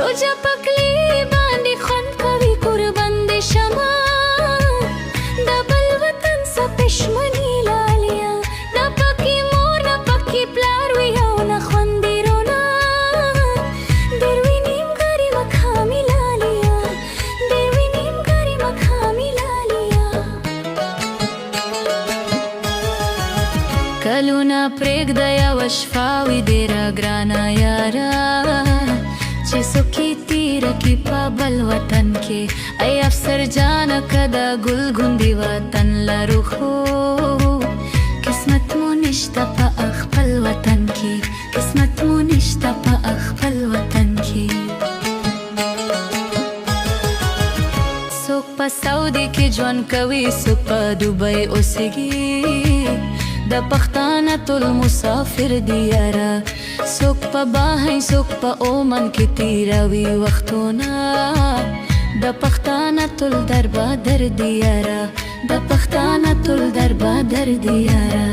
روجا پکلی باندې خوند کوي قربان دې شمه د بل وطن څه پښمني لالیا نه پکې مور نه پکې پلار وي او نه خوندې رونا ډېر وي نیمګړې مقامي لالیا ډېر وي نیمګړې مقامي لالیا کلونه پرېږده یوه شپه وي ډېره ګرانه یاره چې څوکې تېره کړي په بل وطن کې ای افسر جانه که د ګل ګوندې وطن لرو خو قسمت مو نشته په خپل وطن کې قسمت مو نشته په خپل وطن کې څوک په سعودي کې ژوند کوي څوک په دوبۍ اوسېږي د پښتانه ټول مسافر دي یاره څوک په باهی څوک په اومن کې تېروي وختونه د پښتانه ټول دربادر دي یاره د پښتانه ټول دربادر دي یاره